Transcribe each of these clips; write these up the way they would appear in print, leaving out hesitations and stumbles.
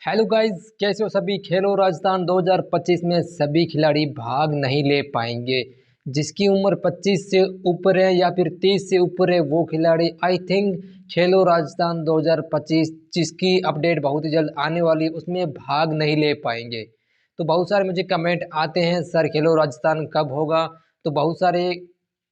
Hello guys, कैसे हो सभी। खेलो राजस्थान 2025 में सभी खिलाड़ी भाग नहीं ले पाएंगे। जिसकी उम्र 25 से ऊपर है या फिर 30 से ऊपर है वो खिलाड़ी आई थिंक खेलो राजस्थान 2025 जिसकी अपडेट बहुत ही जल्द आने वाली है उसमें भाग नहीं ले पाएंगे। तो बहुत सारे मुझे कमेंट आते हैं, सर खेलो राजस्थान कब होगा। तो बहुत सारे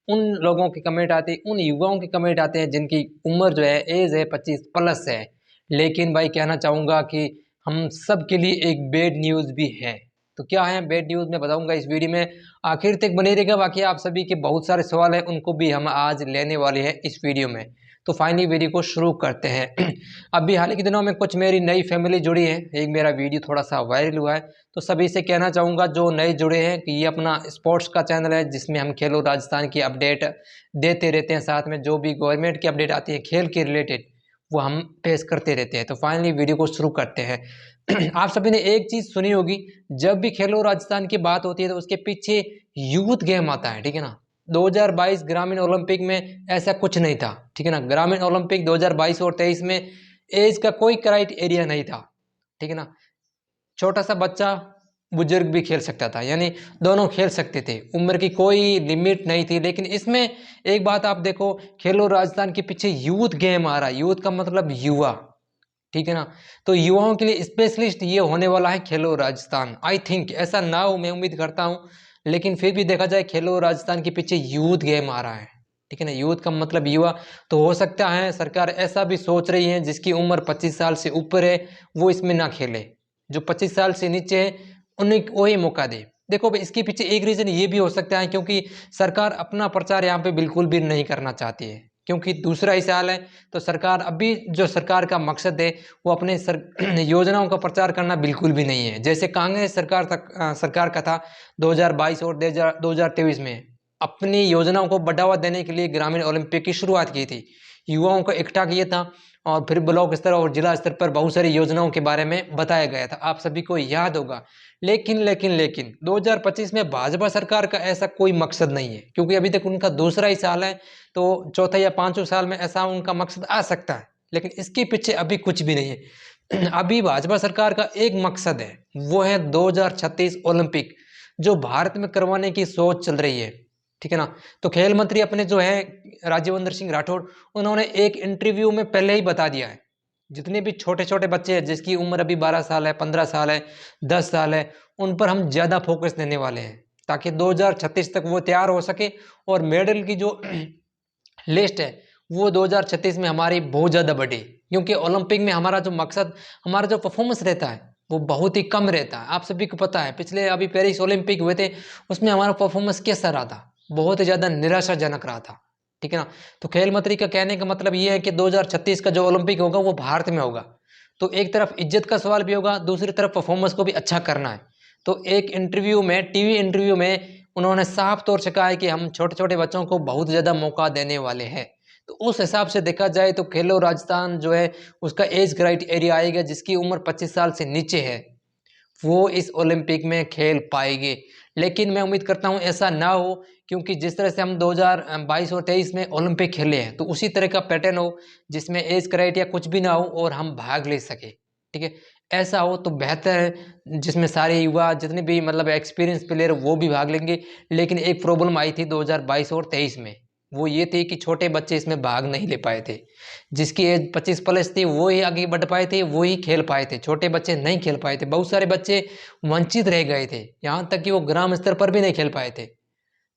उन लोगों के कमेंट आते हैं, उन युवाओं के कमेंट आते हैं जिनकी उम्र जो है एज है 25 प्लस है। लेकिन भाई कहना चाहूँगा कि हम सब के लिए एक बेड न्यूज़ भी है। तो क्या है बेड न्यूज़ मैं बताऊंगा इस वीडियो में, आखिर तक बने रहेगा। बाकी आप सभी के बहुत सारे सवाल हैं उनको भी हम आज लेने वाले हैं इस वीडियो में। तो फाइनली वीडियो को शुरू करते हैं। अभी हाल के दिनों में कुछ मेरी नई फैमिली जुड़ी है, एक मेरा वीडियो थोड़ा सा वायरल हुआ है। तो सभी से कहना चाहूँगा जो नए जुड़े हैं कि ये अपना स्पोर्ट्स का चैनल है जिसमें हम खेलो राजस्थान की अपडेट देते रहते हैं, साथ में जो भी गवर्नमेंट की अपडेट आती है खेल के रिलेटेड वो हम पेश करते रहते हैं। तो फाइनली वीडियो को शुरू करते हैं। आप सभी ने एक चीज सुनी होगी, जब भी खेलो राजस्थान की बात होती है तो उसके पीछे यूथ गेम आता है, ठीक है ना। 2022 ग्रामीण ओलंपिक में ऐसा कुछ नहीं था, ठीक है ना। ग्रामीण ओलंपिक 2022 और 23 में एज का कोई क्राइटेरिया नहीं था, ठीक है ना। छोटा सा बच्चा बुजुर्ग भी खेल सकता था, यानी दोनों खेल सकते थे, उम्र की कोई लिमिट नहीं थी। लेकिन इसमें एक बात आप देखो, खेलो राजस्थान के पीछे यूथ गेम आ रहा है। यूथ का मतलब युवा, ठीक है ना। तो युवाओं के लिए स्पेशलिस्ट ये होने वाला है खेलो राजस्थान। आई थिंक ऐसा ना हो, मैं उम्मीद करता हूँ। लेकिन फिर भी देखा जाए खेलो राजस्थान के पीछे यूथ गेम आ रहा है, ठीक है ना। यूथ का मतलब युवा। तो हो सकता है सरकार ऐसा भी सोच रही है जिसकी उम्र 25 साल से ऊपर है वो इसमें ना खेले, जो 25 साल से नीचे है उन्हें वही मौका दे। देखो भाई, इसके पीछे एक रीजन ये भी हो सकता है क्योंकि सरकार अपना प्रचार यहाँ पे बिल्कुल भी नहीं करना चाहती है, क्योंकि दूसरा ही साल है। तो सरकार अभी जो सरकार का मकसद है वो अपने योजनाओं का प्रचार करना बिल्कुल भी नहीं है। जैसे कांग्रेस सरकार तक सरकार का था 2022 और 2023 में अपनी योजनाओं को बढ़ावा देने के लिए ग्रामीण ओलंपिक की शुरुआत की थी, युवाओं को इकट्ठा किया था और फिर ब्लॉक स्तर और जिला स्तर पर बहुत सारी योजनाओं के बारे में बताया गया था, आप सभी को याद होगा। लेकिन 2025 में भाजपा सरकार का ऐसा कोई मकसद नहीं है, क्योंकि अभी तक उनका दूसरा ही साल है। तो चौथा या पांचवें साल में ऐसा उनका मकसद आ सकता है, लेकिन इसके पीछे अभी कुछ भी नहीं है। अभी भाजपा सरकार का एक मकसद है, वो है 2036 ओलंपिक जो भारत में करवाने की सोच चल रही है, ठीक है ना। तो खेल मंत्री अपने जो है राज्यवर्धन सिंह राठौड़, उन्होंने एक इंटरव्यू में पहले ही बता दिया है जितने भी छोटे छोटे बच्चे हैं जिसकी उम्र अभी 12 साल है, 15 साल है, 10 साल है, उन पर हम ज़्यादा फोकस देने वाले हैं ताकि 2036 तक वो तैयार हो सके। और मेडल की जो लिस्ट है वो 2036 में हमारी बहुत ज़्यादा बढ़ी, क्योंकि ओलंपिक में हमारा जो मकसद, हमारा जो परफॉर्मेंस रहता है वो बहुत ही कम रहता है। आप सभी को पता है पिछले अभी पेरिस ओलंपिक हुए थे, उसमें हमारा परफॉर्मेंस कैसा रहा था, बहुत ही ज़्यादा निराशाजनक रहा था, ठीक है ना। तो खेल मंत्री का कहने का मतलब ये है कि 2036 का जो ओलंपिक होगा वो भारत में होगा। तो एक तरफ इज्जत का सवाल भी होगा, दूसरी तरफ परफॉर्मेंस को भी अच्छा करना है। तो एक इंटरव्यू में, टीवी इंटरव्यू में उन्होंने साफ तौर से कहा है कि हम छोटे छोटे बच्चों को बहुत ज़्यादा मौका देने वाले हैं। तो उस हिसाब से देखा जाए तो खेलो राजस्थान जो है उसका एज क्राइटेरिया आएगा जिसकी उम्र 25 साल से नीचे है वो इस ओलंपिक में खेल पाएंगे। लेकिन मैं उम्मीद करता हूं ऐसा ना हो, क्योंकि जिस तरह से हम 2022 और 23 में ओलंपिक खेले हैं तो उसी तरह का पैटर्न हो जिसमें एज क्राइटेरिया कुछ भी ना हो और हम भाग ले सके, ठीक है। ऐसा हो तो बेहतर है, जिसमें सारे युवा जितने भी मतलब एक्सपीरियंस प्लेयर वो भी भाग लेंगे। लेकिन एक प्रॉब्लम आई थी 2022 और 23 में, वो ये थी कि छोटे बच्चे इसमें भाग नहीं ले पाए थे। जिसकी एज 25 प्लस थी वो ही आगे बढ़ पाए थे, वो ही खेल पाए थे, छोटे बच्चे नहीं खेल पाए थे। बहुत सारे बच्चे वंचित रह गए थे, यहाँ तक कि वो ग्राम स्तर पर भी नहीं खेल पाए थे।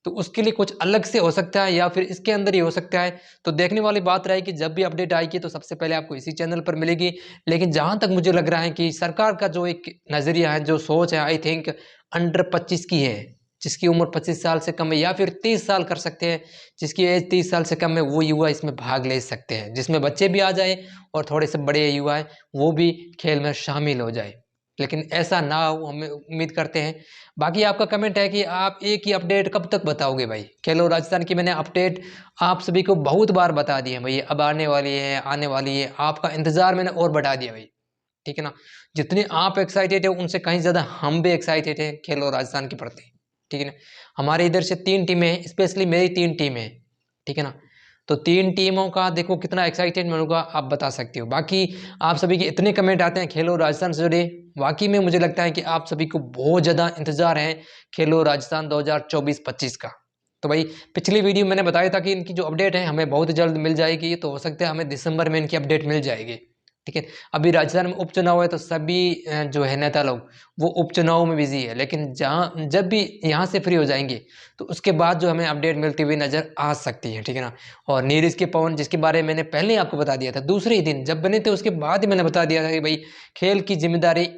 तो उसके लिए कुछ अलग से हो सकता है या फिर इसके अंदर ही हो सकता है। तो देखने वाली बात रहेगी, जब भी अपडेट आएगी तो सबसे पहले आपको इसी चैनल पर मिलेगी। लेकिन जहाँ तक मुझे लग रहा है कि सरकार का जो एक नज़रिया है, जो सोच है, आई थिंक अंडर 25 की है, जिसकी उम्र 25 साल से कम है या फिर 30 साल कर सकते हैं, जिसकी एज 30 साल से कम है वो युवा इसमें भाग ले सकते हैं, जिसमें बच्चे भी आ जाए और थोड़े से बड़े युवा हैं वो भी खेल में शामिल हो जाए। लेकिन ऐसा ना हो, हमें उम्मीद करते हैं। बाकी आपका कमेंट है कि आप एक ही अपडेट कब तक बताओगे भाई। खेलो राजस्थान की मैंने अपडेट आप सभी को बहुत बार बता दी है भाई, अब आने वाली है, आने वाली है, आपका इंतजार मैंने और बढ़ा दिया भाई, ठीक है ना। जितने आप एक्साइटेड है उनसे कहीं ज़्यादा हम भी एक्साइटेड है खेलो राजस्थान के प्रति, ठीक है ना। हमारे इधर से 3 टीमें हैं, स्पेशली मेरी 3 टीमें हैं, ठीक है ना। तो 3 टीमों का देखो कितना एक्साइटेड मैं होगा आप बता सकते हो। बाकी आप सभी के इतने कमेंट आते हैं खेलो राजस्थान से जुड़े, वाकई में मुझे लगता है कि आप सभी को बहुत ज़्यादा इंतजार है खेलो राजस्थान 2024-25 का। तो भाई पिछली वीडियो मैंने बताया था कि इनकी जो अपडेट है हमें बहुत जल्द मिल जाएगी, तो हो सकता है हमें दिसंबर में इनकी अपडेट मिल जाएगी। ठीक है, अभी राजस्थान में उपचुनाव है तो सभी जो है नेता लोग वो उपचुनाव में बिजी है, लेकिन जहाँ जब भी यहाँ से फ्री हो जाएंगे तो उसके बाद जो हमें अपडेट मिलती हुई नजर आ सकती है। ठीक है ना। और नीरज के पवन जिसके बारे में मैंने पहले ही आपको बता दिया था, दूसरे ही दिन जब बने थे उसके बाद ही मैंने बता दिया था कि भाई खेल की जिम्मेदारी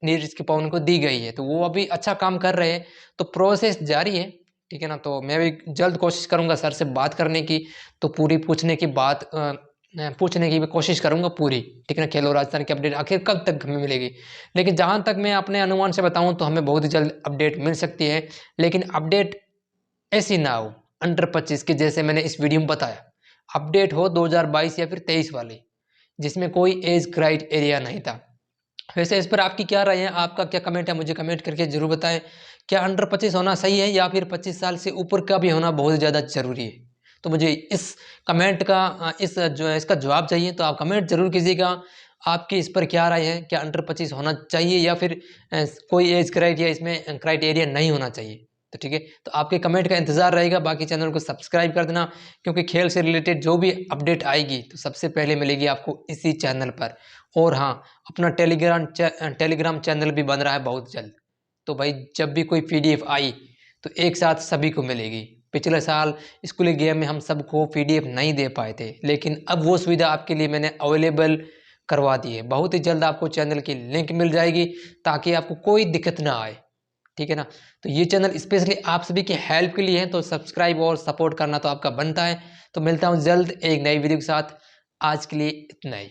नीरज के पवन को दी गई है, तो वो अभी अच्छा काम कर रहे हैं, तो प्रोसेस जारी है। ठीक है ना। तो मैं भी जल्द कोशिश करूंगा सर से बात करने की, तो पूरी पूछने की भी कोशिश करूंगा पूरी। ठीक है ना। खेलो राजस्थान की अपडेट आखिर कब तक हमें मिलेगी, लेकिन जहां तक मैं अपने अनुमान से बताऊं तो हमें बहुत ही जल्द अपडेट मिल सकती है। लेकिन अपडेट ऐसी ना हो अंडर 25 की, जैसे मैंने इस वीडियो में बताया, अपडेट हो 2022 या फिर 23 वाली, जिसमें कोई एज क्राइटेरिया नहीं था। वैसे इस पर आपकी क्या राय है, आपका क्या कमेंट है, मुझे कमेंट करके जरूर बताएं। क्या अंडर 25 होना सही है या फिर 25 साल से ऊपर का भी होना बहुत ज़्यादा जरूरी है? तो मुझे इस कमेंट का इस जो है इसका जवाब चाहिए, तो आप कमेंट जरूर कीजिएगा। आपकी इस पर क्या राय है, क्या अंडर 25 होना चाहिए या फिर कोई एज क्राइटेरिया इसमें क्राइटेरिया नहीं होना चाहिए? तो ठीक है, तो आपके कमेंट का इंतजार रहेगा। बाकी चैनल को सब्सक्राइब कर देना, क्योंकि खेल से रिलेटेड जो भी अपडेट आएगी तो सबसे पहले मिलेगी आपको इसी चैनल पर। और हाँ, अपना टेलीग्राम चैनल भी बन रहा है बहुत जल्द, तो भाई जब भी कोई पीडीएफ आई तो एक साथ सभी को मिलेगी। पिछले साल स्कूली गेम में हम सबको पीडीएफ नहीं दे पाए थे, लेकिन अब वो सुविधा आपके लिए मैंने अवेलेबल करवा दी है। बहुत ही जल्द आपको चैनल की लिंक मिल जाएगी ताकि आपको कोई दिक्कत ना आए। ठीक है ना। तो ये चैनल स्पेशली आप सभी की हेल्प के लिए है, तो सब्सक्राइब और सपोर्ट करना तो आपका बनता है। तो मिलता हूँ जल्द एक नई वीडियो के साथ, आज के लिए इतना ही।